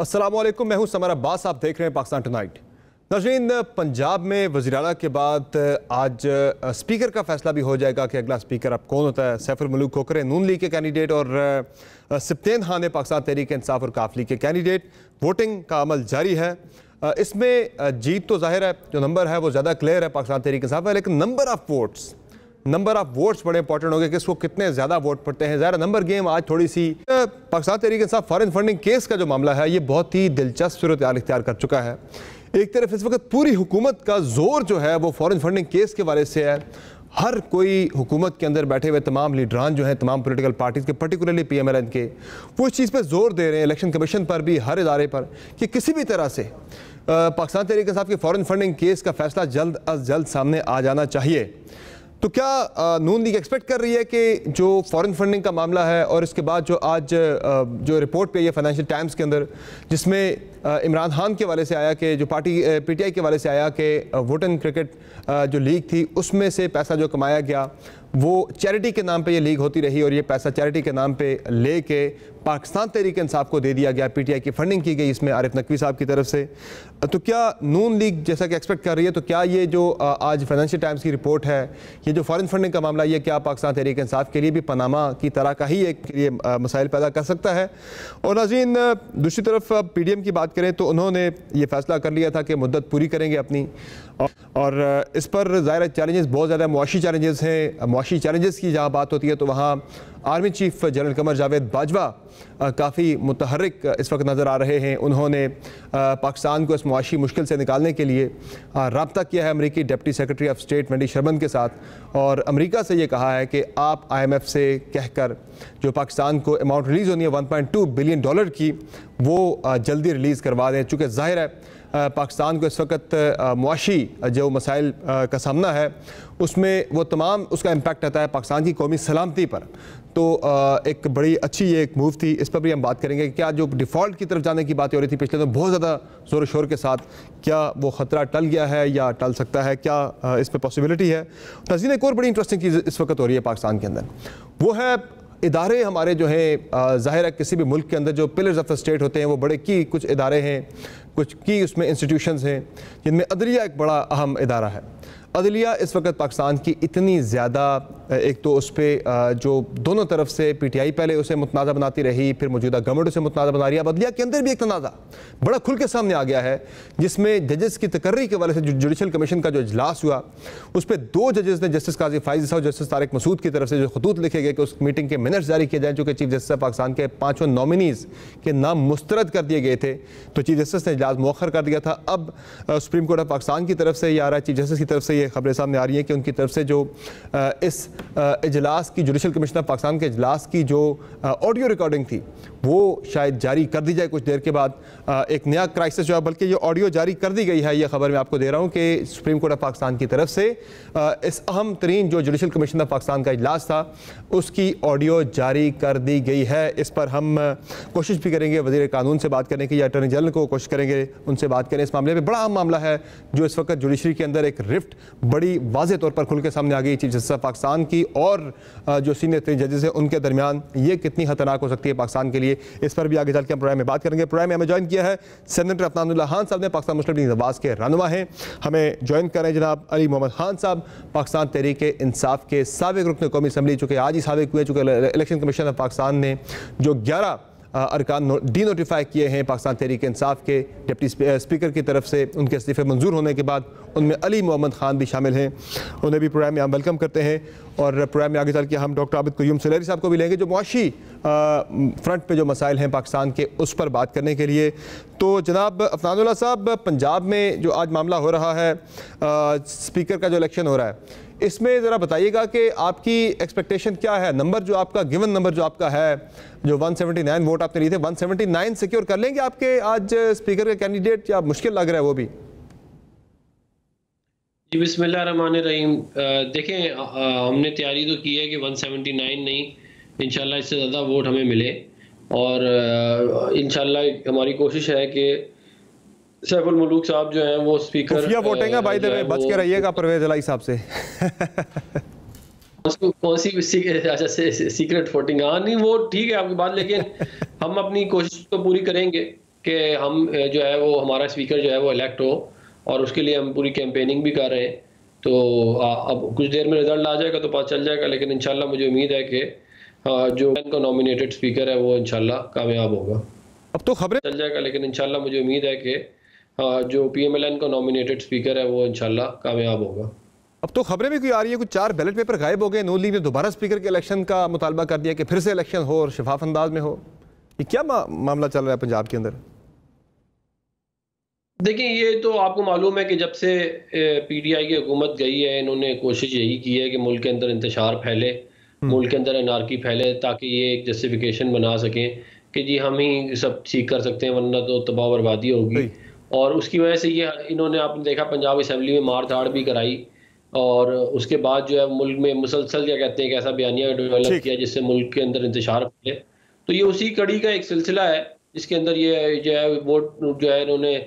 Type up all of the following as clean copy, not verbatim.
अस्सलाम वालेकुम, मैं हूं समर अब्बास। आप देख रहे हैं पाकिस्तान टुनाइट। नाज़रीन, पंजाब में वज़ीर आला के बाद आज स्पीकर का फैसला भी हो जाएगा कि अगला स्पीकर अब कौन होता है। सैफुल मलूक खोखर नून लीग के कैंडिडेट और सिप्तेन खान पाकिस्तान तहरीक इंसाफ और काफ लीग के कैंडिडेट। वोटिंग का अमल जारी है। इसमें जीत तो जाहिर है, जो नंबर है वो ज़्यादा क्लियर है पाकिस्तान तहरीक इंसाफ है, लेकिन नंबर ऑफ वोट्स बड़े इंपॉर्टेंट हो गए कि इसको कितने ज़्यादा वोट पड़ते हैं। ज़्यादा नंबर गेम आज थोड़ी सी Pakistan Tehreek Insaf foreign funding case का जो मामला है ये बहुत ही दिलचस्प सूरत हाल इख्तियार कर चुका है। एक तरफ इस वक्त पूरी हुकूमत का जोर जो है वो फॉरेन फंडिंग केस के वाले से है। हर कोई हुकूमत के अंदर बैठे हुए तमाम लीडरान जो हैं, तमाम पॉलिटिकल पार्टीज़ के, पर्टिकुलरली PMLN के, वो इस चीज़ पर जोर दे रहे हैं, इलेक्शन कमीशन पर भी, हर इदारे पर, कि किसी भी तरह से पाकिस्तान तहरीक इंसाफ के फॉरेन फंडिंग केस का फैसला जल्द अज जल्द सामने आ जाना चाहिए। तो क्या नून लीग एक्सपेक्ट कर रही है कि जो फॉरेन फंडिंग का मामला है और इसके बाद जो आज जो रिपोर्ट पे है फाइनेंशियल टाइम्स के अंदर, जिसमें इमरान खान के वाले से आया कि जो पार्टी PTI के वाले से आया कि वुडन क्रिकेट जो लीग थी उसमें से पैसा जो कमाया गया वो चैरिटी के नाम पे ये लीग होती रही और ये पैसा चैरिटी के नाम पे लेके पाकिस्तान तहरीक इंसाफ को दे दिया गया। PTI की फंडिंग की गई इसमें आरिफ नकवी साहब की तरफ से। तो क्या नून लीग जैसा कि एक्सपेक्ट कर रही है, तो क्या ये जो आज फाइनेंशियल टाइम्स की रिपोर्ट है, ये जो फॉरेन फंडिंग का मामला, ये क्या पाकिस्तान तहरीक इंसाफ के लिए भी पनामा की तरह का ही एक ये मसाइल पैदा कर सकता है? और नाज़रीन, दूसरी तरफ PDM की बात करें तो उन्होंने ये फैसला कर लिया था कि मुद्दत पूरी करेंगे अपनी, और इस पर ज़ाहिर चैलेंजेस बहुत ज़्यादा मुआशी चैलेंजेस हैं। मुआशी चैलेंजेस की जहाँ बात होती है तो वहाँ army chief general Qamar Javed Bajwa काफ़ी मुतहर्रिक इस वक्त नज़र आ रहे हैं। उन्होंने पाकिस्तान को इस मुआशी मुश्किल से निकालने के लिए रब्ता किया है अमरीकी deputy secretary of state Wendy Sherman के साथ, और अमेरिका से ये कहा है कि आप IMF से कहकर जो पाकिस्तान को अमाउंट रिलीज़ होनी है $1.2 बिलियन की, वो जल्दी रिलीज़ करवा दें। चूँकि ज़ाहिर है पाकिस्तान को इस वक्त मुआशी जो मसाइल का सामना है उसमें वो तमाम उसका इम्पैक्ट आता है पाकिस्तान की कौमी सलामती पर। तो एक बड़ी अच्छी ये एक मूव थी, इस पर भी हम बात करेंगे कि क्या जो डिफ़ॉल्ट की तरफ जाने की बातें हो रही थी पिछले तो बहुत ज़्यादा ज़ोर शोर के साथ, क्या वो ख़तरा टल गया है या टल सकता है, क्या इस पर पॉसिबिलिटी है? नाज़रीन, एक और बड़ी इंटरेस्टिंग चीज़ इस वक्त हो रही है पाकिस्तान के अंदर, वो है इदारे हमारे जो हैं। ज़ाहिर है किसी भी मुल्क के अंदर जो पिलर्स ऑफ द स्टेट होते हैं वो बड़े की कुछ इदारे हैं, कुछ की उसमें इंस्टीट्यूशंस हैं, जिनमें अदलिया एक बड़ा अहम इदारा है। अदलिया इस वक्त पाकिस्तान की इतनी ज़्यादा, एक तो उस पर जो दोनों तरफ से PTI पहले उसे मुतनाज़ा बनाती रही, फिर मौजूदा गवर्नमेंट उसे मुतनाज़ा बना रही है। अब अदलिया के अंदर भी एक तनाज़ा बड़ा खुल के सामने आ गया है, जिसमें जजेस की तकर्री के वाले से जो जुडिशल कमीशन का जो इजलास हुआ उस पर 2 जजेस ने, जस्टिस काजी फाइज साहब, जस्टिस तारिक मसूद की तरफ से जो खतूत लिखे गए कि उस मीटिंग के मिनट्स जारी किए जाएँ, चूँकि चीफ जस्टिस पाकिस्तान के 5 नॉमिनीज़ के नाम मुस्तरद कर दिए गए थे, तो चीफ जस्टिस ने इजलास मौखर कर दिया था। अब सुप्रीम कोर्ट ऑफ पाकिस्तान की तरफ से ये आ रहा है, चीफ जस्टिस की तरफ से ये खबरें सामने आ रही हैं कि उनकी तरफ से जो इस इजलास की, जुडिशल कमीशन ऑफ पाकिस्तान के इजलास की जो ऑडियो रिकॉर्डिंग थी वो शायद जारी कर दी जाए कुछ देर के बाद। एक नया क्राइसिस जो है, बल्कि ये ऑडियो जारी कर दी गई है, ये खबर मैं आपको दे रहा हूँ कि सुप्रीम कोर्ट ऑफ पाकिस्तान की तरफ से इस अहम तरीन जो जुडिशल कमीशन ऑफ पाकिस्तान का इजलास था उसकी ऑडियो जारी कर दी गई है। इस पर हम कोशिश भी करेंगे वज़ीर कानून से बात करने की, या अटॉर्नी जनरल को कोशिश करेंगे उनसे बात करें इस मामले में। बड़ा अहम मामला है जो इस वक्त जुडिशरी के अंदर एक रिफ्ट बड़ी वाज़ेह तौर पर खुल के सामने आ गई चीफ जस्टिस ऑफ पाकिस्तान की और जो सीनियर 3 जजेस हैं उनके दरमियान। ये कितनी खतरनाक हो सकती है पाकिस्तान के लिए, इस पर भी आगे चल के हम प्रोग्राम में बात करेंगे। प्रोग्राम में हमें ज्वाइन किया है सेनेटर अफनानुल्लाह खान साहब ने, पाकिस्तान मुस्लिम लीग नवाज के रहनुमा हैं। हमें ज्वाइन करें जनाब अली मोहम्मद खान साहब, पाकिस्तान तहरीक इंसाफ के साबिक रुकन कौमी असम्बली, चूँकि आज ही साबिक हुए, चूँकि इलेक्शन कमीशन ऑफ पाकिस्तान ने जो 11 अरकान डी नोटिफाई किए हैं पाकिस्तान तहरीक इंसाफ के डिप्टी स्पीकर की तरफ से, उनके इस्तीफ़े मंजूर होने के बाद उनमें अली मोहम्मद खान भी शामिल हैं। उन्हें भी प्रोग्राम में हम वेलकम करते हैं। और प्रोग्राम में आगे चल के हम डॉक्टर आबिद क़य्यूम सुलेरी साहब को भी लेंगे जो मुआशी फ्रंट पे जो मसाइल हैं पाकिस्तान के उस पर बात करने के लिए। तो जनाब अफनानुल्लाह साहब, पंजाब में जो आज मामला हो रहा है, स्पीकर का जो इलेक्शन हो रहा है, इसमें ज़रा बताइएगा कि आपकी एक्सपेक्टेशन क्या है? नंबर जो आपका गिवन नंबर जो आपका है, जो 179 वोट आपने लिए थे, 179 सिक्योर कर लेंगे आपके आज स्पीकर के कैंडिडेट, या मुश्किल लग रहा है वो भी? जी बिस्मिल्लाहिर्रहमानिर्रहीम। देखें, हमने तैयारी तो की है कि 179 नहीं, इंशाल्लाह इससे ज़्यादा वोट हमें मिले, और इंशाल्लाह हमारी कोशिश है कि सैफुल मलूक साहब जो हैं वो स्पीकर वोटिंग है, बाय द वे बच के रहिएगा परवेज इलाही साहब से। कौन सी सीक्रेट वोटिंग? हाँ नहीं, वो ठीक है आपकी बात, लेकिन हम अपनी कोशिश तो पूरी करेंगे कि हम जो है वो हमारा स्पीकर जो है वो इलेक्ट हो, और उसके लिए हम पूरी कैंपेनिंग भी कर रहे हैं। तो अब कुछ देर में रिजल्ट आ जाएगा तो पता चल जाएगा, लेकिन इंशाल्लाह मुझे उम्मीद है कि जो इनका नॉमिनेटेड स्पीकर है वो इंशाल्लाह कामयाब होगा। अब तो खबरें चल जाएगा, लेकिन इंशाल्लाह मुझे उम्मीद है कि जो PMLN का नॉमिनेटेड स्पीकर है वो इंशाल्लाह कामयाब होगा। अब तो खबरें भी कोई आ रही है, कुछ 4 बैलेट पेपर गायब हो गए, नून लीग ने दोबारा स्पीकर के इलेक्शन का मुतालबा कर दिया कि फिर से इलेक्शन हो और शफाफ अंदाज में हो। ये क्या मामला चल रहा है पंजाब के अंदर? देखिए, ये तो आपको मालूम है कि जब से PTI की हुकूमत गई है, इन्होंने कोशिश यही की है कि मुल्क के अंदर इंतशार फैले, मुल्क के अंदर अनारकी फैले, ताकि ये एक जस्टिफिकेशन बना सकें कि जी हम ही सब ठीक कर सकते हैं, वरना तो तबाह बर्बादी होगी। और उसकी वजह से ये इन्होंने, आपने देखा, पंजाब असेंबली में मार धाड़ भी कराई, और उसके बाद जो है मुल्क में मुसलसल क्या कहते हैं, एक ऐसा बयानिया डेवलप किया जिससे मुल्क के अंदर इंतशार फैले। तो ये उसी कड़ी का एक सिलसिला है जिसके अंदर ये जो है वोट जो है इन्होंने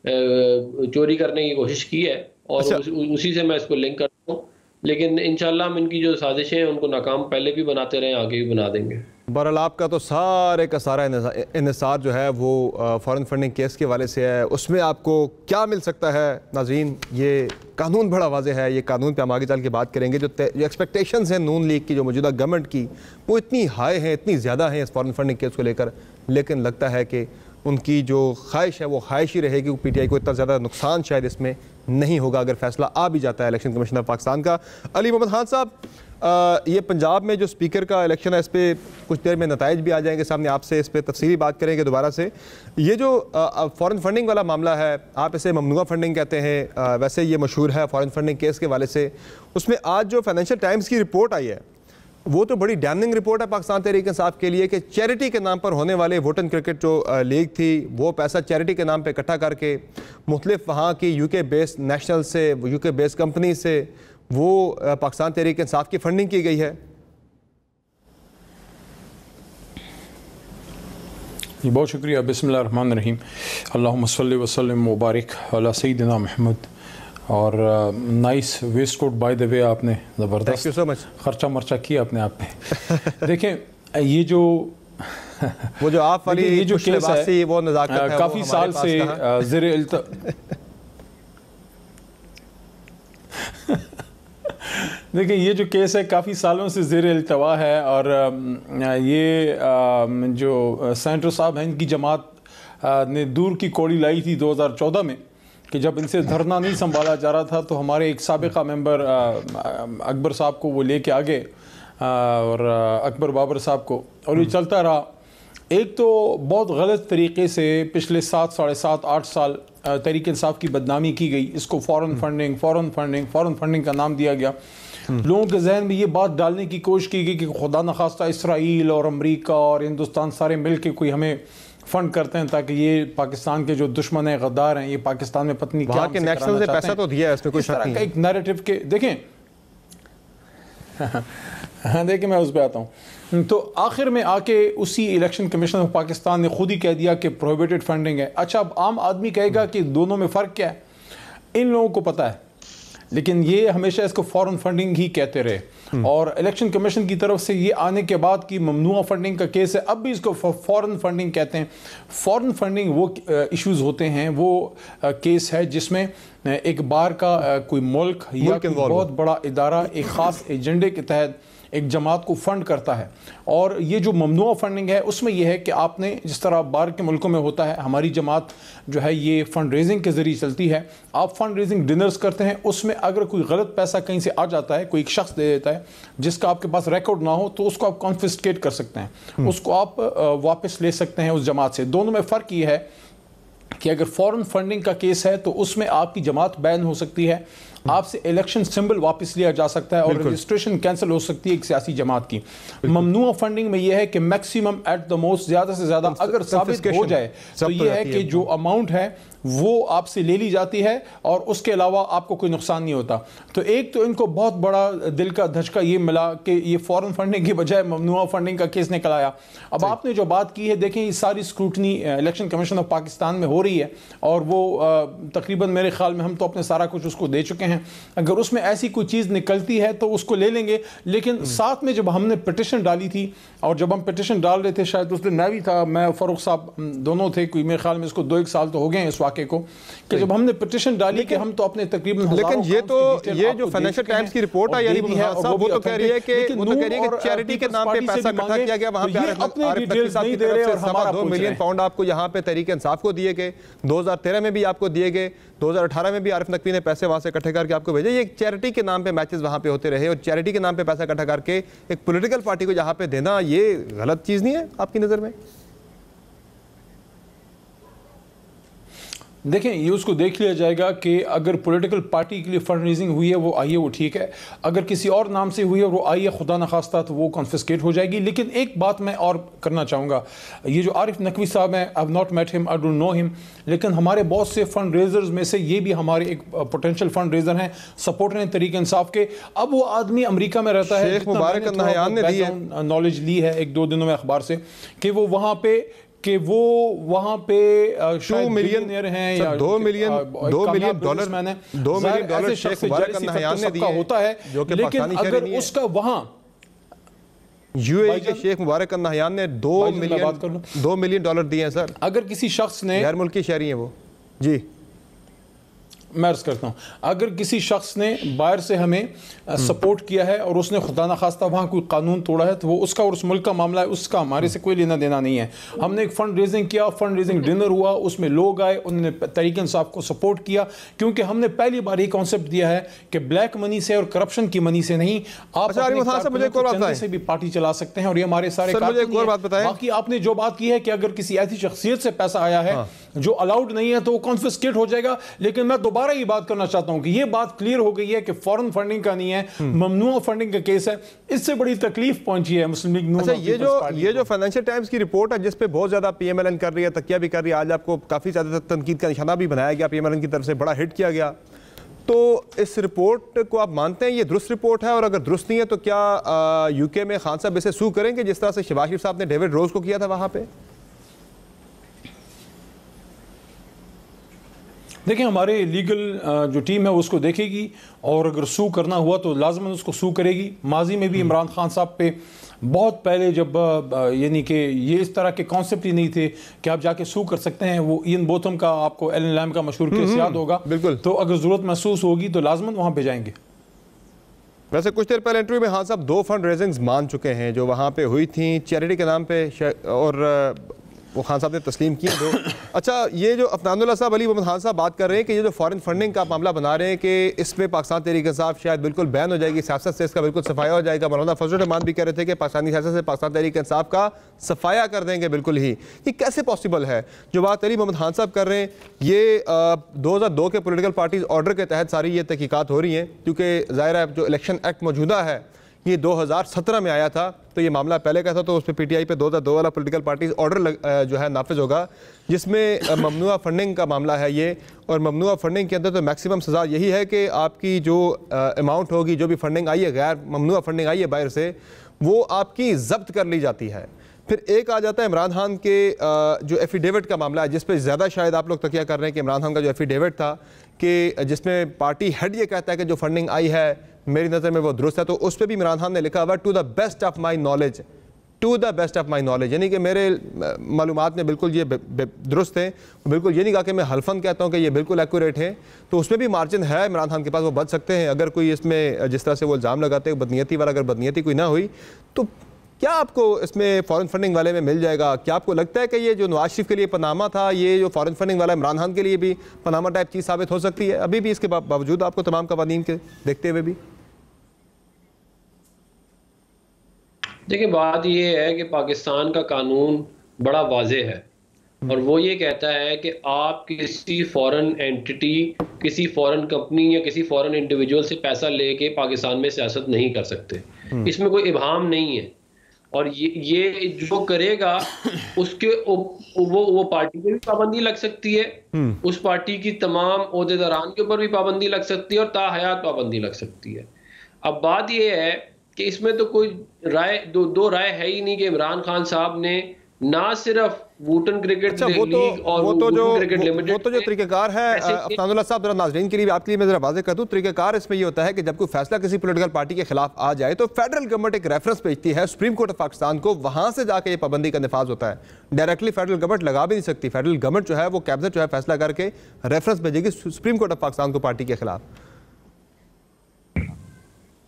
चोरी करने की कोशिश की है, और उसी से मैं इसको लिंक करता हूँ। लेकिन इंशाल्लाह हम इनकी जो साजिशें हैं उनको नाकाम पहले भी बनाते रहे, आगे भी बना देंगे। बहरहाल आपका तो सारे का सारा इन्हिसार जो है वो फॉरेन फंडिंग केस के वाले से है। उसमें आपको क्या मिल सकता है नाज़रीन? ये कानून बड़ा वाज़ेह है, ये कानून पे हम आगे चल के बात करेंगे। जो एक्सपेक्टेशंस हैं नून लीग की, जो मौजूदा गवर्नमेंट की, वो इतनी हाई हैं, इतनी ज़्यादा हैं इस फॉरेन फंडिंग केस को लेकर, लेकिन लगता है कि उनकी जो ख्वाहिश है वो ख्वाहिश ही रहेगी। PTI को इतना ज़्यादा नुकसान शायद इसमें नहीं होगा अगर फैसला आ भी जाता है इलेक्शन कमीशन ऑफ पाकिस्तान का। अली मोहम्मद खान साहब, ये पंजाब में जो स्पीकर का इलेक्शन है, इस पर कुछ देर में नताइज भी आ जाएंगे सामने, आपसे इस पर तफसीली बात करेंगे दोबारा से। ये जो फ़ॉरेन फंडिंग वाला मामला है, आप इसे ममनुआ फंडिंग कहते हैं, वैसे ये मशहूर है फ़ॉरेन फंडिंग केस के वाले से। उसमें आज जो फाइनेंशियल टाइम्स की रिपोर्ट आई है वो तो बड़ी डैमनिंग रिपोर्ट है पाकिस्तान तहरीक इंसाफ के लिए कि चैरिटी के नाम पर होने वाले वोटन क्रिकेट जो लीग थी, वो पैसा चैरिटी के नाम पे इकट्ठा करके मुख्तलिफ वहाँ की UK बेस्ड नेशनल से, UK बेस्ड कंपनी से वो पाकिस्तान तहरीक इंसाफ की फंडिंग की गई है। बहुत शुक्रिया। बिस्मिल्लाह रहमान रहीम। अल्लाहुम्मा सल्ली व सल्लिम व बारिक अला सय्यिदिना मुहम्मद। और nice waistcoat by the way, आपने ज़बरदस्त सो मच खर्चा मर्चा किया अपने आप पे। देखें, ये जो वो जो आप वाली ये जो केस है वो नज़ाकत है, काफ़ी साल से देखिए, ये जो केस है काफ़ी सालों से ज़ेर इल्तवा है, और ये जो सेनेटर साहब हैं, इनकी जमात ने दूर की कौड़ी लाई थी 2014 में कि जब इनसे धरना नहीं संभाला जा रहा था, तो हमारे एक साबिका मेंबर अकबर साहब को वो लेके आ गए, और अकबर बाबर साहब को, और ये चलता रहा। एक तो बहुत गलत तरीके से पिछले 7, साढ़े 7, 8 साल तहरीक इंसाफ की बदनामी की गई। इसको फ़ॉरेन फंडिंग का नाम दिया गया। लोगों के जहन में ये बात डालने की कोशिश की गई कि खुदा न खास्ता इसराइल और अमेरिका और हिंदुस्तान सारे मिल के कोई हमें फंड करते हैं ताकि ये पाकिस्तान के जो दुश्मन है, गद्दार हैं, ये पाकिस्तान में पत्नी क्या के नेशनल से पैसा तो दिया है, इसमें कोई शक नहीं है। एक नैरेटिव के देखें हाँ, देखिए मैं उस पर आता हूँ। तो आखिर में आके उसी इलेक्शन कमीशन ऑफ पाकिस्तान ने खुद ही कह दिया कि प्रोहिबिटेड फंडिंग है। अच्छा, अब आम आदमी कहेगा कि दोनों में फ़र्क क्या है? इन लोगों को पता है, लेकिन ये हमेशा इसको फॉरेन फंडिंग ही कहते रहे, और इलेक्शन कमीशन की तरफ से ये आने के बाद कि ममनुआ फंडिंग का केस है, अब भी इसको फॉरेन फंडिंग कहते हैं। फॉरेन फंडिंग वो इश्यूज होते हैं, वो केस है जिसमें एक बार का कोई मुल्क या कोई बहुत बड़ा इदारा एक ख़ास एजेंडे के तहत एक जमात को फंड करता है। और ये जो ममनुआ फंडिंग है उसमें यह है कि आपने, जिस तरह बाहर के मुल्कों में होता है, हमारी जमात जो है ये फंड रेजिंग के ज़रिए चलती है। आप फंड रेजिंग डिनर्स करते हैं, उसमें अगर कोई गलत पैसा कहीं से आ जाता है, कोई एक शख्स दे देता है जिसका आपके पास रिकॉर्ड ना हो, तो उसको आप कॉन्फिस्केट कर सकते हैं, उसको आप वापस ले सकते हैं उस जमात से। दोनों में फ़र्क ये है कि अगर फॉरेन फंडिंग का केस है तो उसमें आपकी जमात बैन हो सकती है, आपसे इलेक्शन सिंबल वापस लिया जा सकता है और रजिस्ट्रेशन कैंसिल हो सकती है एक सियासी जमात की। ममनुआ फंडिंग में यह है कि मैक्सिमम एट द मोस्ट, ज़्यादा से ज़्यादा अगर साबित हो जाए तो यह है कि जो अमाउंट है वो आपसे ले ली जाती है और उसके अलावा आपको कोई नुकसान नहीं होता। तो एक तो इनको बहुत बड़ा दिल का धचका ये मिला कि ये फॉरेन फंडिंग की बजाय ममनुआ फंडिंग का केस निकल आया। अब आपने जो बात की है, देखें ये सारी scrutiny election commission of Pakistan में हो रही है और वो तकरीबन मेरे ख्याल में हम तो अपने सारा कुछ उसको दे चुके हैं। हैं, अगर उसमें ऐसी कोई चीज़ निकलती है तो उसको ले लेंगे। लेकिन साथ में जब हमने पिटिशन डाली थी, और जब हम पिटिशन डाल रहे थे, शायद उस दिन मैं भी था, मैं फ़ारूक साहब दोनों थे, कोई मेरे ख्याल में इसको 2-1 साल तो हो गए हैं इस वाक़े को, कि जब हमने पिटिशन डाली कि हम तो अपने तकरीबन, लेकिन ये जो फाइनेंशियल टाइम्स की रिपोर्ट आई वो तो कह रही है कि चैरिटी के नाम पे पैसा इकट्ठा किया गया, वहां पे आरिफ नकवी साहब की तरफ से 2.25 मिलियन पाउंड आपको यहाँ पे तहरीक इंसाफ को दिए गए, 2013 में भी आपको दिए गए, 2018 में भी आरिफ नकवी ने पैसे वहां से इकट्ठे करके आपको भेजे। ये चैरिटी के नाम पे मैचेस वहां पे होते रहे, और चैरिटी के नाम पे पैसा इकट्ठा करके एक पॉलिटिकल पार्टी को यहाँ पे देना, ये गलत चीज नहीं है आपकी नजर में? देखें, ये उसको देख लिया जाएगा कि अगर पॉलिटिकल पार्टी के लिए फंड रेजिंग हुई है वो आई है, वो ठीक है। अगर किसी और नाम से हुई है वो आई है खुदा न खास्ता, तो वो कॉन्फिस्केट हो जाएगी। लेकिन एक बात मैं और करना चाहूँगा, ये जो आरिफ नकवी साहब हैं, I have not met him, I don't know him, लेकिन हमारे बहुत से फंड रेजर्स में से ये भी हमारे एक पोटेंशियल फंड रेजर हैं, सपोर्टर हैं तहरीक इंसाफ के। अब वो आदमी अमेरिका में रहता है, नॉलेज ली है 1-2 दिनों में अखबार से, कि वो वहाँ पे 2 मिलियन हैं या 2 मिलियन डॉलर शेख मुबारक नहयान ने दिए होता है, जो कि लेकिन अगर उसका वहां यूएई के शेख मुबारक नहयान ने 2 मिलियन डॉलर दिए हैं सर। अगर किसी शख्स ने, गैर मुल्की शहरी हैं वो, जी मैं अर्ज करता हूँ, अगर किसी शख्स ने बाहर से हमें सपोर्ट किया है और उसने खुदा न खास्ता वहाँ कोई कानून तोड़ा है, तो वो उसका और उस मुल्क का मामला है, उसका हमारे से कोई लेना देना नहीं है। हमने एक फ़ंड रेजिंग किया, फ़ंड रेजिंग डिनर हुआ, उसमें लोग आए, उन्होंने तहरीक इंसाफ को सपोर्ट किया, क्योंकि हमने पहली बार ये कॉन्सेप्ट दिया है कि ब्लैक मनी से और करप्शन की मनी से नहीं, आप से भी पार्टी चला सकते हैं। और ये हमारे सारे बाकी आपने जो बात की है कि अगर किसी ऐसी शख्सियत से पैसा आया है जो अलाउड नहीं है तो वो कॉन्फिस्केट हो जाएगा। लेकिन मैं दोबारा ये बात करना चाहता हूं कि ये बात क्लियर हो गई है कि फॉरेन फंडिंग का नहीं है, ममनुआ फंडिंग का केस है। इससे बड़ी तकलीफ पहुंची है मुस्लिम लीग नून। अच्छा, ये जो फाइनेंशियल टाइम्स की रिपोर्ट है जिस पे बहुत ज्यादा पीएमएलएन कर रही है, तकिया भी कर रही है, आज आपको काफी ज्यादा तनकीद का निशाना भी बनाया गया, पीएमएलएन की तरफ से बड़ा हिट किया गया, तो इस रिपोर्ट को आप मानते हैं ये दुरुस्त रिपोर्ट है? और अगर दुरुस्त नहीं है तो क्या यूके में खान साहब इसे सू करेंगे जिस तरह से शहबाज शरीफ साहब ने डेविड रोज को किया था वहां पे? देखिए, हमारे लीगल जो टीम है वो उसको देखेगी, और अगर सू करना हुआ तो लाजमन उसको सू करेगी। माजी में भी इमरान खान साहब पे बहुत पहले, जब यानी कि ये इस तरह के कॉन्सेप्ट ही नहीं थे कि आप जाके सू कर सकते हैं, वो इयन बोथम का, आपको एलन लैम का मशहूर केस याद होगा, बिल्कुल, तो अगर ज़रूरत महसूस होगी तो लाजमन वहाँ पे जाएंगे। वैसे कुछ देर पहले इंटरव्यू में खान साहब 2 फंड रेजिंग्स मान चुके हैं जो वहाँ पे हुई थी चैरिटी के नाम पे, और वो खान साहब ने तस्लीम किए 2। अच्छा, ये जो अफनानुल्लाह साहब, अली मोहम्मद खान साहब बात कर रहे हैं कि ये जो फॉरेन फंडिंग का मामला बना रहे हैं कि इसमें पाकिस्तान तहरीक इंसाफ शायद बिल्कुल बैन हो जाएगी, सियासत से इसका बिल्कुल सफाया हो जाएगा। मौलाना फजल रहमान भी कह रहे थे कि पाकिस्तानी सियासत से पाकिस्तान तहरीक इंसाफ का सफाया कर देंगे बिल्कुल ही। ये कैसे पॉसिबल है? जो बात अली मोहम्मद खान साहब कर रहे हैं, ये 2002 के पोलिटिकल पार्टीज ऑर्डर के तहत सारी ये तहकीकात हो रही हैं, क्योंकि ज़ाहिर है जो इलेक्शन एक्ट मौजूदा है ये 2017 में आया था, तो ये मामला पहले का था, तो उस पर पीटीआई पे 2002 वाला पॉलिटिकल पार्टीज ऑर्डर जो है नाफिज होगा, जिसमें ममनुआ फंडिंग का मामला है ये। और ममनुआ फंडिंग के अंदर तो मैक्सिमम सज़ा यही है कि आपकी जो अमाउंट होगी, जो भी फंडिंग आई है, गैर ममनुआ फंडिंग आई है बाहर से, वो आपकी जब्त कर ली जाती है। फिर एक आ जाता है इमरान खान के जो एफिडेविट का मामला है, जिस पे ज़्यादा शायद आप लोग तकिया कर रहे हैं कि इमरान खान का जो एफिडेविट था कि जिसमें पार्टी हेड ये कहता है कि जो फंडिंग आई है मेरी नज़र में वो दुरुस्त है, तो उस पर भी इमरान खान ने लिखा हुआ to the best of my knowledge, to the best of my knowledge, यानी कि मेरे मालूमात में बिल्कुल ये दुरुस्त है। बिल्कुल ये नहीं कहा कि मैं हल्फन कहता हूँ कि ये बिल्कुल एक्यूरेट है, तो उसमें भी मार्जिन है इमरान खान के पास, वो बच सकते हैं। अगर कोई इसमें जिस तरह से वो इल्ज़ाम लगाते हैं बदनीयती वाला, अगर बदनीयती कोई ना हुई तो क्या आपको इसमें फॉरेन फंडिंग वाले में मिल जाएगा? क्या आपको लगता है कि ये जो नवाज शरीफ के लिए पनामा था, ये जो फॉरेन फंडिंग वाला इमरान खान के लिए भी पनामा टाइप चीज़ साबित हो सकती है अभी भी, इसके बावजूद आपको तमाम कवानीन के देखते हुए भी? देखिए, बात ये है कि पाकिस्तान का कानून बड़ा वाज़े है, और वो ये कहता है कि आप किसी फॉरेन एंटिटी, किसी फॉरेन कंपनी या किसी फॉरेन इंडिविजुअल से पैसा लेके पाकिस्तान में सियासत नहीं कर सकते। इसमें कोई इबाहम नहीं है, और ये जो करेगा उसके वो पार्टी पे भी पाबंदी लग सकती है, उस पार्टी की तमाम ओहदेदारान के ऊपर भी पाबंदी लग सकती है, और ताहयात पाबंदी लग सकती है। अब बात ये है कि इसमें तो कोई राय दो राय है ही नहीं कि इमरान खान साहब ने ना सिर्फ वुटन क्रिकेट अच्छा, लीग और वुटन क्रिकेट लिमिटेड, वो तो जो तरीक़ेकार है अफनानुल्लाह साहब, जरा नाज़रीन के लिए आपके लिए मैं जरा वाज़ेह कर दूं, तरीक़ेकार इसमें ये होता है कि जब कोई फैसला किसी पॉलिटिकल पार्टी के खिलाफ आ जाए तो फेडरल गवर्नमेंट एक रेफरेंस भेजती है सुप्रीम कोर्ट ऑफ पाकिस्तान को, वहां से जाके ये पाबंदी का निफाज होता है। डायरेक्टली फेडरल गवर्नमेंट लगा भी नहीं सकती। फेडरल गवर्नमेंट जो है वो कैबिनेट जो है फैसला करके रेफरेंस भेजेगी सुप्रीम कोर्ट ऑफ पाकिस्तान को पार्टी के खिलाफ।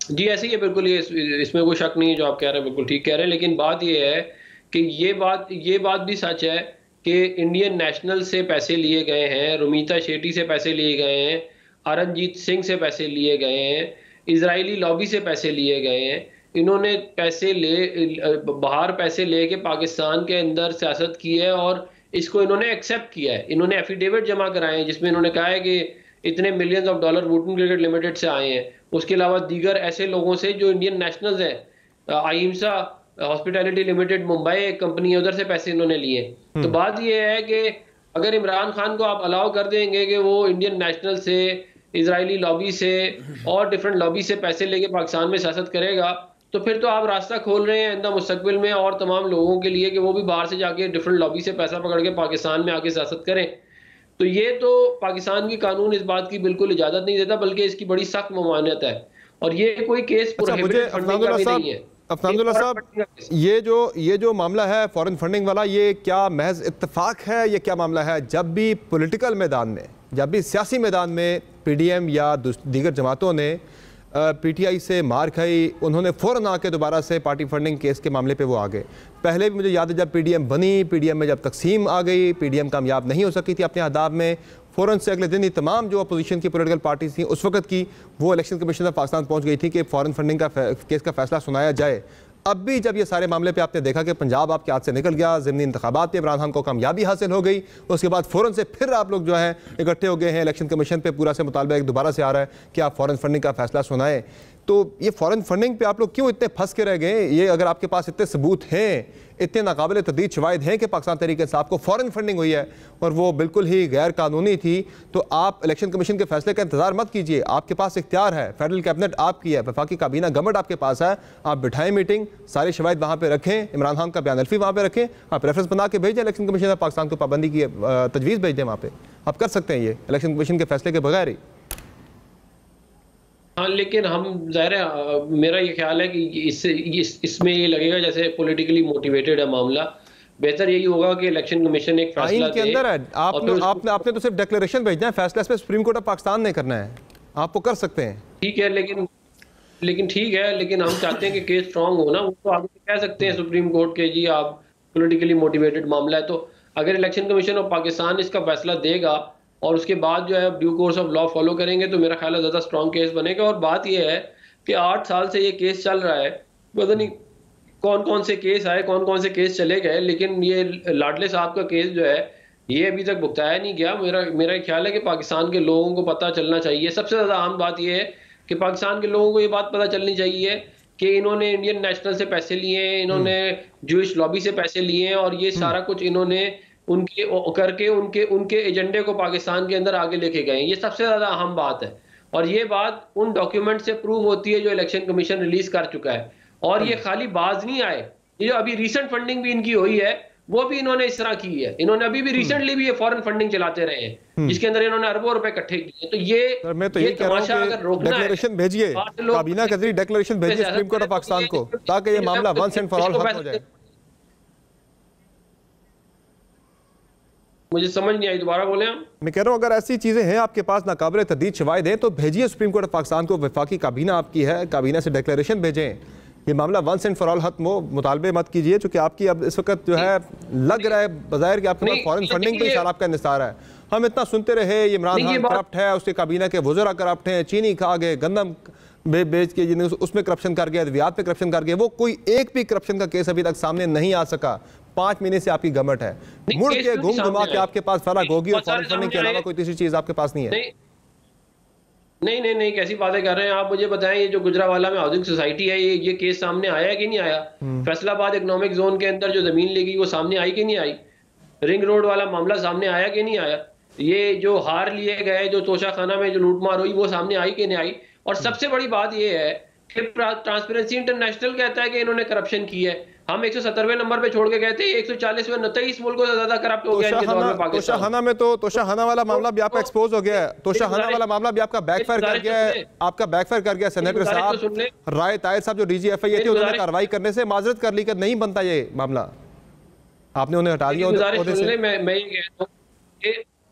जी ऐसे ही है बिल्कुल, ये इसमें कोई शक नहीं है, जो आप कह रहे हैं बिल्कुल ठीक कह रहे हैं। लेकिन बात ये है कि ये बात भी सच है कि इंडियन नेशनल से पैसे लिए गए हैं, रुमीता शेट्टी से पैसे लिए गए हैं, अरनजीत सिंह से पैसे लिए गए हैं, इजरायली लॉबी से पैसे लिए गए हैं। इन्होंने बाहर पैसे लेके पाकिस्तान के अंदर सियासत की है और इसको इन्होंने एक्सेप्ट किया है। इन्होंने एफिडेविट जमा कराए हैं जिसमें इन्होंने कहा है कि इतने millions of dollar Vuitton cricket limited से आए हैं। उसके अलावा दीगर ऐसे लोगों से जो इंडियन नेशनल्स हैं, अहिंसा हॉस्पिटैलिटी लिमिटेड मुंबई एक कंपनी है, उधर से पैसे इन्होंने लिए। तो बात ये है कि अगर इमरान खान को आप अलाउ कर देंगे कि वो इंडियन नेशनल से, इजरायली लॉबी से और डिफरेंट लॉबी से पैसे लेके पाकिस्तान में सियासत करेगा, तो फिर तो आप रास्ता खोल रहे हैं आइंदा मुस्तकबिल में और तमाम लोगों के लिए कि वो भी बाहर से जाके डिफरेंट लॉबी से पैसा पकड़ के पाकिस्तान में आके सियासत करें। तो ये तो पाकिस्तान की कानून इस बात की बिल्कुल इजाजत नहीं देता, बल्कि इसकी बड़ी सख्त ममानियत है। और ये कोई केस प्रोहिबिटेड फंडिंग का भी नहीं है। अफनानुल्लाह साहब, ये जो मामला है फॉरेन फंडिंग वाला, ये क्या महज इत्तेफाक है, ये क्या मामला है? जब भी पॉलिटिकल मैदान में, जब भी सियासी मैदान में पीडीएम या दीगर जमातों ने पीटीआई से मार खाई, उन्होंने फ़ौरन आके दोबारा से पार्टी फंडिंग केस के मामले पे वो आ गए। पहले भी मुझे याद है जब पीडीएम बनी, पीडीएम में जब तकसीम आ गई, पीडीएम कामयाब नहीं हो सकी थी अपने अहदाफ में, फ़ौरन से अगले दिन ही तमाम जो अपोजिशन की पॉलिटिकल पार्टीज थी उस वक्त की वो इलेक्शन कमीशन ऑफ पाकिस्तान पहुँच गई थी कि फ़ॉरेन फंडिंग का केस का फैसला सुनाया जाए। अब भी जब ये सारे मामले पे आपने देखा कि पंजाब आपके हाथ से निकल गया, ज़िमनी इंतखाबात पे इमरान खान को कामयाबी हासिल हो गई, उसके बाद फ़ौरन से फिर आप लोग जो है इकट्ठे हो गए हैं, इलेक्शन कमीशन पे पूरा से मुतालबा एक दोबारा से आ रहा है कि आप फ़ॉरेन फंडिंग का फैसला सुनाएं। तो ये फ़ॉरेन फंडिंग पे आप लोग क्यों इतने फंस के रह गए? ये अगर आपके पास इतने सबूत हैं, इतने नाकाबिल तदीद शवाहिद हैं कि पाकिस्तान तहरीक इंसाफ को फ़ॉरेन फंडिंग हुई है और वो बिल्कुल ही गैर कानूनी थी, तो आप इलेक्शन कमीशन के फैसले का इंतजार मत कीजिए। आपके पास इख्तियार है, फेडरल कैबिनेट आपकी है, वफाकी काबीना गवर्नमेंट आपके पास है, आप बिठाएं मीटिंग, सारे शवाहिद वहाँ पर रखें, इमरान खान का बयान अल्फी वहाँ पर रखें, आप रेफरेंस बना के भेजें इलेक्शन कमीशन ऑफ पाकिस्तान को, पाबंदी की तजवीज़ भेज दें वहाँ पर। आप कर सकते हैं ये इलेक्शन कमीशन के फैसले के बगैर ही। हाँ, लेकिन हम ज़ाहिर है, मेरा ये ख्याल है कि इसमें ये लगेगा जैसे पॉलिटिकली मोटिवेटेड है मामला। बेहतर यही होगा कि इलेक्शन कमीशन एक फैसला के अंदर है। आपने तो सिर्फ डिक्लेरेशन भेजना है, फैसला इस पे सुप्रीम कोर्ट ऑफ पाकिस्तान ने करना है, आप वो कर सकते हैं। ठीक है, लेकिन ठीक है, लेकिन हम चाहते हैं कि केस स्ट्रांग हो ना। वो तो आगे कह सकते हैं सुप्रीम कोर्ट के जी आप पॉलिटिकली मोटिवेटेड मामला है, तो अगर इलेक्शन कमीशन ऑफ पाकिस्तान इसका फैसला देगा और उसके बाद जो है due course of law follow करेंगे तो मेरा ख्याल है ज़्यादा स्ट्रॉन्ग केस बनेगा। और बात यह है कि 8 साल से ये केस चल रहा है, पता नहीं कौन कौन से केस आए, कौन कौन से केस चले गए, लेकिन ये लाडले साहब का केस जो है ये अभी तक भुगताया नहीं गया। मेरा ख्याल है कि पाकिस्तान के लोगों को पता चलना चाहिए। सबसे ज़्यादा अहम बात यह है कि पाकिस्तान के लोगों को ये बात पता चलनी चाहिए कि इन्होंने इंडियन नेशनल से पैसे लिए हैं, इन्होंने जूइश लॉबी से पैसे लिए हैं और ये सारा कुछ इन्होंने उनके एजेंडे को पाकिस्तान के अंदर आगे लेके गए। ये सबसे ज्यादा अहम बात है और ये बात उन डॉक्यूमेंट से प्रूव होती है जो इलेक्शन कमीशन रिलीज कर चुका है। और ये खाली बाज नहीं आए, ये जो अभी रिसेंट फंडिंग भी इनकी हुई है वो भी इन्होंने इस तरह की है। इन्होंने अभी भी रिसेंटली भी ये फॉरेन फंडिंग चलाते रहे हैं जिसके अंदर इन्होंने अरबों रुपए इकट्ठे किए। तो ये तमाशा अगर रोकना है, डिक्लेरेशन भेजिए, काबीना के जरिए डिक्लेरेशन भेजिए सुप्रीम कोर्ट ऑफ पाकिस्तान को, ताकि ये मामला वंस एंड फॉर ऑल खत्म हो जाए। मुझे समझ नहीं आई, दोबारा बोले आप। मैं कह रहा हूँ अगर ऐसी चीजें हैं आपके पास, नाकाबिल तदीद शवाहिद हैं, तो भेजिए सुप्रीम कोर्ट ऑफ पाकिस्तान को। वफाकी काबीना आपकी है, काबीना से डिक्लेरेशन भेजें, ये मामला वंस एंड फॉर ऑल खत्म हो। मुतालबे मत कीजिए, चूंकि आपकी अब इस वक्त जो है लग रहा है बज़ाहिर कि आपके पास फॉरेन फंडिंग पे सारा आपका इंतजार है। हम इतना सुनते रहे इमरान खान करप्ट है, उसके काबीना के वज़रा करप्ट हैं, चीनी खा गए, गंदम बेच के जिन्हें उसमें करप्शन कर गया, अद्वियात पे करप्शन कर गया, वो कोई एक भी करप्शन का केस अभी तक सामने नहीं आ सका। 5 महीने से आपकी गवर्नमेंट है, मुड़ के घूम घुमा के आपके पास फराग होगी और फॉरेन फंडिंग के अलावा कोई तीसरी चीज आपके पास नहीं है। नहीं, कैसी बातें कर रहे हैं आप? मुझे बताएं, ये जो गुजरावाला में हाउसिंग सोसाइटी है, ये केस सामने आया कि नहीं आया? फैसलाबाद इकोनॉमिक जोन के अंदर जो जमीन ली गई वो सामने आई कि नहीं आई? रिंग रोड वाला मामला सामने आया कि नहीं आया? ये जो हार लिए गए, जो तोशा खाना में जो लूटमार हुई, वो सामने आई कि नहीं आई? और सबसे बड़ी बात ये है कि ट्रांसपेरेंसी इंटरनेशनल कहता है कि इन्होंने करप्शन की है, हम 170वें नंबर पे छोड़ के गए थे, 140वें 23 मुल्कों से ज्यादा करप्ट हो गया इनके दौर में पाकिस्तान। तोशाखाना में तो तोशाखाना वाला मामला भी आपका एक्सपोज हो गया है, तोशाखाना वाला मामला भी आपका बैकफायर कर गया है, आपका बैकफायर कर गया। सेनेटर साहब राय ताहिर साहब जो DGFI थे उन्होंने कार्रवाई करने से माजरत कर ली कि नहीं बनता ये मामला, आपने उन्हें हटा दिया।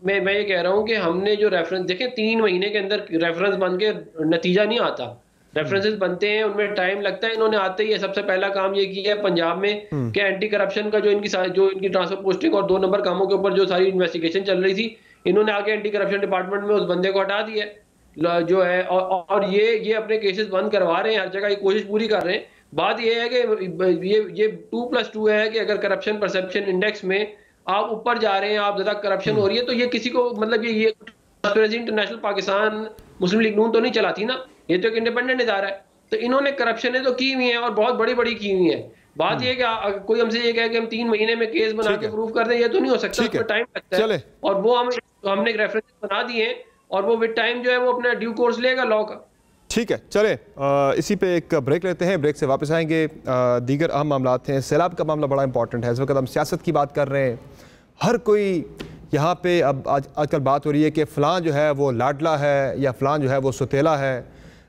मैं ये कह रहा हूँ कि हमने जो रेफरेंस देखें 3 महीने के अंदर रेफरेंस बन के नतीजा नहीं आता, रेफरेंसेस बनते हैं उनमें टाइम लगता है। इन्होंने आते ही सबसे पहला काम ये किया है पंजाब में कि एंटी करप्शन का जो इनकी ट्रांसफर पोस्टिंग और 2 नंबर कामों के ऊपर जो सारी इन्वेस्टिगेशन चल रही थी, इन्होंने आगे एंटी करप्शन डिपार्टमेंट में उस बंदे को हटा दिया जो है, और ये अपने केसेस बंद करवा रहे हैं, हर जगह ये कोशिश पूरी कर रहे हैं। बात ये है कि ये 2+2 है कि अगर करप्शन परसेप्शन इंडेक्स में आप ऊपर जा रहे हैं, आप ज्यादा करप्शन हो रही है, तो ये किसी को मतलब ये इंटरनेशनल पाकिस्तान मुस्लिम लीग नून तो नहीं चलाती ना, ये तो एक इंडिपेंडेंट इदारा है। तो इन्होंने करप्शन तो की हुई है और बहुत बड़ी बड़ी की हुई है। बात ये कि कोई हमसे ये कहे कि हम 3 महीने में केस बना के प्रूव कर दें, ये तो नहीं हो सकता, उसमें टाइम लगता है। और वो हमने एक रेफरेंस बना दिए और वो विद टाइम जो है वो अपना ड्यू कोर्स लेगा लॉ का। ठीक है, चले इसी पे एक ब्रेक लेते हैं, ब्रेक से वापस आएंगे। दीगर अहम मामला हैं, सैलाब का मामला बड़ा इंपॉर्टेंट है, इस वक्त हम सियासत की बात कर रहे हैं। हर कोई यहाँ पे अब आजकल बात हो रही है कि फ़लाँ जो है वो लाडला है या फ़लाँ जो है वो सुतेला है।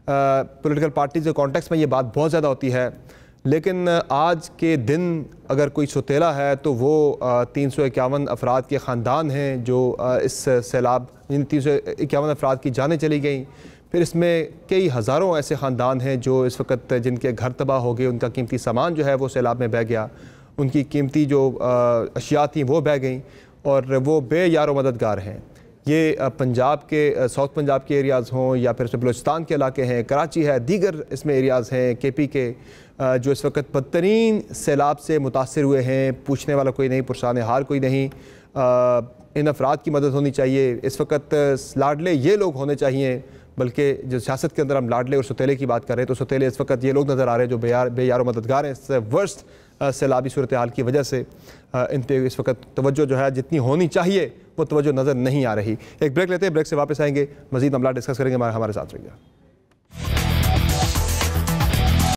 पॉलिटिकल पार्टीज़ के कॉन्टेक्स्ट में ये बात बहुत ज़्यादा होती है, लेकिन आज के दिन अगर कोई सुतेला है तो वो 351 अफराद के ख़ानदान हैं जो इस सैलाब, इन 351 अफराद की जानें चली गई। फिर इसमें कई हज़ारों ऐसे ख़ानदान हैं जो इस वक्त जिनके घर तबाह हो गए, उनका कीमती सामान जो है वो सैलाब में बह गया, उनकी कीमती जो अशिया थी वो बह गई और वो बेयारो मददगार हैं। ये पंजाब के साउथ पंजाब के एरियाज़ हों या फिर बलूचिस्तान के इलाके हैं, कराची है, दीगर इसमें एरियाज़ हैं KP के जो इस वक्त बदतरीन सैलाब से मुतासर हुए हैं। पूछने वाला कोई नहीं, पुरसाने हाल कोई नहीं। इन अफराद की मदद होनी चाहिए। इस वक्त लाडले ये लोग होने चाहिए, बल्कि जो सियासत के अंदर हम लाडले और सुतेले की बात कर रहे हैं तो सुतेले इस वक्त ये लोग नज़र आ रहे हैं जो बेयारो मददगार हैं। इस वर्स्ट सैलाबी सूरत हाल की वजह से इन पर इस वक्त तवज्जो जो है जितनी होनी चाहिए वो तवज्जो नज़र नहीं आ रही। एक ब्रेक लेते हैं, ब्रेक से वापस आएंगे, मज़ीद मामला डिस्कस करेंगे, हमारे साथ रहिए।